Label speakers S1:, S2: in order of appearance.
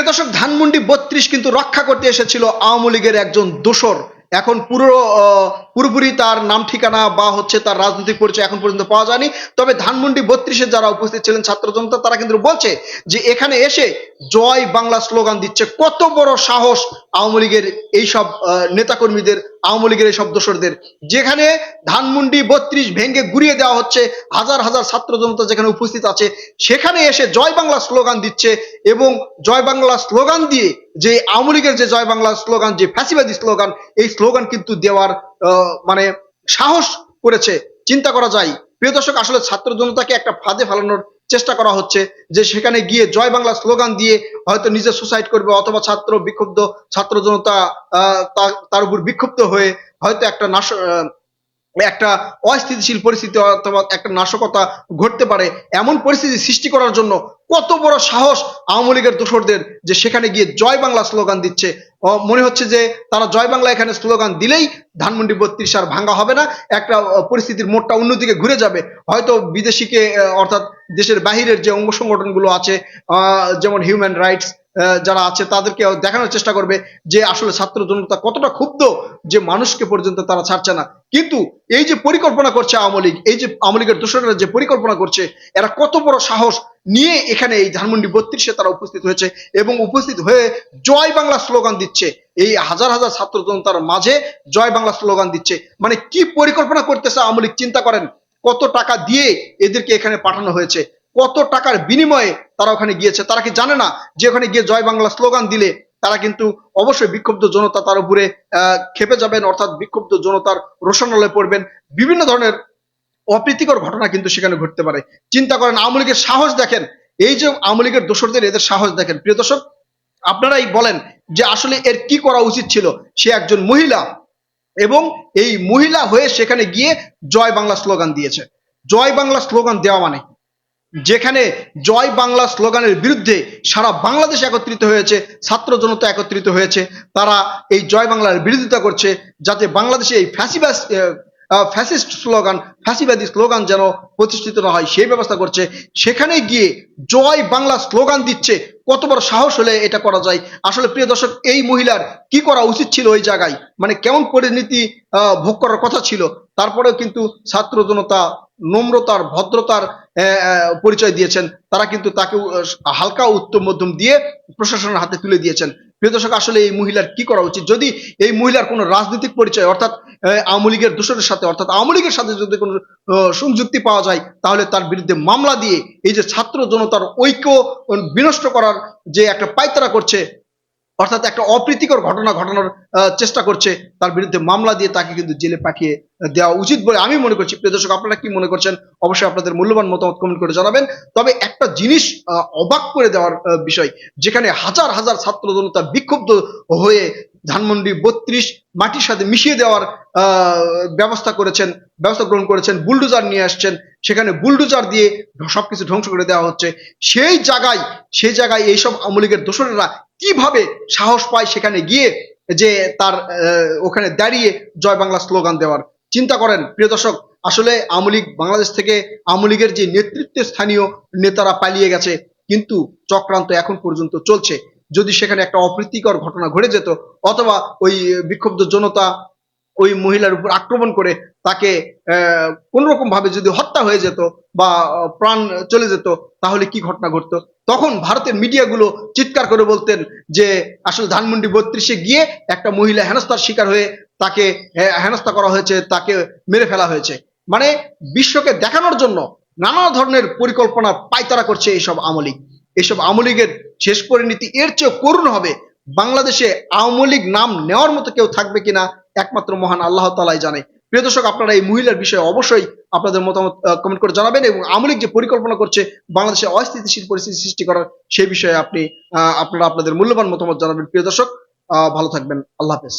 S1: প্রিয় দর্শক, ধানমন্ডি ৩২ কিন্তু রক্ষা করতে এসেছিল আওয়ামী লীগের একজন দোসর। এখন পুরোপুরি তার নাম ঠিকানা বা তার রাজনৈতিক পরিচয় এখন পর্যন্ত পাওয়া যায়নি। তবে ধানমন্ডি ৩২-এ যারা উপস্থিত ছিলেন ছাত্র জনতা, তারা কিন্তু বলছে যে এখানে এসে জয় বাংলা স্লোগান দিচ্ছে। কত বড় সাহস আওয়ামী লীগের এইসব নেতাকর্মীদের, আওয়ামী লীগের এইসব দোসরদের, যেখানে ধানমন্ডি ৩২ ভেঙে গুড়িয়ে দেওয়া হচ্ছে, হাজার হাজার ছাত্র জনতা যেখানে উপস্থিত আছে, সেখানে এসে জয় বাংলা স্লোগান দিচ্ছে। এবং জয় বাংলা স্লোগান দিয়ে যে আওয়ামী লীগের যে জয় বাংলা স্লোগান, যে ফ্যাসিবাদী স্লোগান, এই স্লোগান কিন্তু দেওয়ার মানে সাহস করেছে। চিন্তা করা যায় প্রিয় দর্শক, আসলে ছাত্র জনতাকে একটা ফাঁদে ফেলানোর চেষ্টা করা হচ্ছে যে সেখানে গিয়ে জয় বাংলা স্লোগান দিয়ে হয়তো নিজে সুসাইড করবে, অথবা ছাত্র জনতা তার উপর বিক্ষুব্ধ হয়ে হয়তো একটা অস্থিতিশীল পরিস্থিতি অথবা একটা নাশকতা ঘটতে পারে। এমন পরিস্থিতি সৃষ্টি করার জন্য কত বড় সাহস আওয়ামী লীগের দোসরদের, যে সেখানে গিয়ে জয় বাংলা স্লোগান দিচ্ছে। মনে হচ্ছে যে তারা জয় বাংলা এখানে স্লোগান দিলেই ধানমন্ডি ৩২ আর ভাঙ্গা হবে না, একটা পরিস্থিতির মোড়টা অন্যদিকে ঘুরে যাবে। হয়তো বিদেশিকে অর্থাৎ দেশের বাহিরের যে অঙ্গ সংগঠনগুলো আছে, যেমন হিউম্যান রাইটস যারা আছে, তাদেরকে দেখানোর চেষ্টা করবে যে আসলে ছাত্র জনতা কতটা ক্ষুব্ধ, যে মানুষকে পর্যন্ত তারা ছাড়ছে না। কিন্তু এই যে পরিকল্পনা করছে আওয়ামী লীগ, এই যে আওয়ামী লীগের দোসররা যে পরিকল্পনা করছে, এরা কত বড় সাহস নিয়ে এখানে এই ধানমন্ডি ৩২-এ তারা উপস্থিত হয়েছে এবং উপস্থিত হয়ে জয় বাংলা স্লোগান দিচ্ছে। এই হাজার হাজার ছাত্র জনতার মাঝে জয় বাংলা স্লোগান দিচ্ছে। মানে কি পরিকল্পনা করতেছে আওয়ামী লীগ, চিন্তা করেন। কত টাকা দিয়ে এদেরকে এখানে পাঠানো হয়েছে, কত টাকার বিনিময়ে তারা ওখানে গিয়েছে। তারা কি জানে না যে ওখানে গিয়ে জয় বাংলা স্লোগান দিলে তারা কিন্তু অবশ্যই বিক্ষুব্ধ জনতা তার উপরে খেপে যাবেন, অর্থাৎ বিক্ষুব্ধ জনতার রোষানলে পড়বেন। বিভিন্ন ধরনের অপ্রীতিকর ঘটনা কিন্তু সেখানে ঘটতে পারে। চিন্তা করেন, আওয়ামী লীগের সাহস দেখেন, এই যে আওয়ামী লীগের দোসরদের এদের সাহস দেখেন। প্রিয় দর্শক, আপনারাই বলেন যে আসলে এর কি করা উচিত ছিল। সে একজন মহিলা এবং এই মহিলা হয়ে সেখানে গিয়ে জয় বাংলা স্লোগান দিয়েছে। জয় বাংলা স্লোগান দেওয়া মানে, যেখানে জয় বাংলা স্লোগানের বিরুদ্ধে সারা বাংলাদেশ একত্রিত হয়েছে, ছাত্র জনতা একত্রিত হয়েছে, তারা এই জয় বাংলার বিরোধিতা করছে, যাতে বাংলাদেশে এই ফ্যাসিস্ট স্লোগান, ফ্যাসিবাদী স্লোগান যেন প্রতিষ্ঠিত না হয় সেই ব্যবস্থা করছে। সেখানে গিয়ে জয় বাংলা স্লোগান দিচ্ছে। কত বড় সাহস হলে এটা করা যায়। আসলে প্রিয় দর্শক, এই মহিলার কি করা উচিত ছিল ওই জায়গায়, মানে কেমন পরিণতি ভোগ করার কথা ছিল। তারপরেও কিন্তু ছাত্র জনতা নম্রতার, ভদ্রতার পরিচয় দিয়েছেন। তারা কিন্তু তাকে হালকা উত্তম মধ্যম দিয়ে প্রশাসনের হাতে তুলে দিয়েছেন। প্রিয় দর্শক, আসলে এই মহিলার কি করা উচিত, যদি এই মহিলার কোনো রাজনৈতিক পরিচয় অর্থাৎ আওয়ামী লীগের দোসরের সাথে, অর্থাৎ আওয়ামী লীগের সাথে যদি কোনো সংযুক্তি পাওয়া যায়, তাহলে তার বিরুদ্ধে মামলা দিয়ে এই যে ছাত্র জনতার ঐক্য বিনষ্ট করার যে একটা পায়তারা করছে, অর্থাৎ একটা অপ্রীতিকর ঘটনা ঘটানোর চেষ্টা করছে, তার বিরুদ্ধে মামলা দিয়ে তাকে কিন্তু জেলে পাঠিয়ে দেওয়া উচিত বলে আমি মনে করছি। প্রিয় দর্শক, আপনারা কি মনে করছেন অবশ্যই আপনাদের মূল্যবান মতামত কমেন্ট করে জানাবেন। তবে একটা জিনিস অবাক করে দেওয়ার বিষয়, যেখানে হাজার হাজার ছাত্র জনতা বিক্ষুব্ধ হয়ে ধানমন্ডি ৩২ মাটির সাথে মিশিয়ে দেওয়ার ব্যবস্থা গ্রহণ করেছেন, বুলডোজার নিয়ে আসছেন, সেখানে বুলডোজার দিয়ে সবকিছু ধ্বংস করে দেওয়া হচ্ছে। সেই জায়গায় এইসব আওয়ামী লীগের দোসরেরা কিভাবে সাহস পায় সেখানে গিয়ে যে তার ওখানে দাঁড়িয়ে জয় বাংলা স্লোগান দেওয়ার। চিন্তা করেন প্রিয় দর্শক, আসলে আওয়ামী লীগ, বাংলাদেশ থেকে আওয়ামী লীগের যে নেতৃত্বের স্থানীয় নেতারা পালিয়ে গেছে, কিন্তু চক্রান্ত এখন পর্যন্ত চলছে। যদি সেখানে একটা অপ্রীতিকর ঘটনা ঘটে যেত, অথবা ওই বিক্ষুব্ধ জনতা ওই মহিলার উপর আক্রমণ করে তাকে কোন রকম ভাবে যদি হত্যা হয়ে যেত বা প্রাণ চলে যেত, তাহলে কি ঘটনা ঘটতো। তখন ভারতের মিডিয়াগুলো চিৎকার করে বলতেন যে আসলে ধানমন্ডি ৩২-এ গিয়ে একটা মহিলা হেনস্থার শিকার হয়ে তাকে হেনস্থা করা হয়েছে, তাকে মেরে ফেলা হয়েছে। মানে বিশ্বকে দেখানোর জন্য নানা ধরনের পরিকল্পনা পায়তারা করছে এইসব আওয়ামী লীগ। এইসব আওয়ামী লীগের শেষ পরিণতি এর চেয়ে করুণ হবে। বাংলাদেশে আওয়ামী লীগ নাম নেওয়ার মতো কেউ থাকবে কিনা একমাত্র মহান আল্লাহ তাআলাই জানে। প্রিয় দর্শক, আপনারা এই মহিলার বিষয়ে অবশ্যই আপনাদের মতামত কমেন্ট করে জানাবেন, এবং আওয়ামী লীগ যে পরিকল্পনা করছে বাংলাদেশে অস্থিতিশীল পরিস্থিতি সৃষ্টি করার, সেই বিষয়ে আপনারা আপনাদের মূল্যবান মতামত জানাবেন। প্রিয় দর্শক, ভালো থাকবেন। আল্লাহ হাফেজ।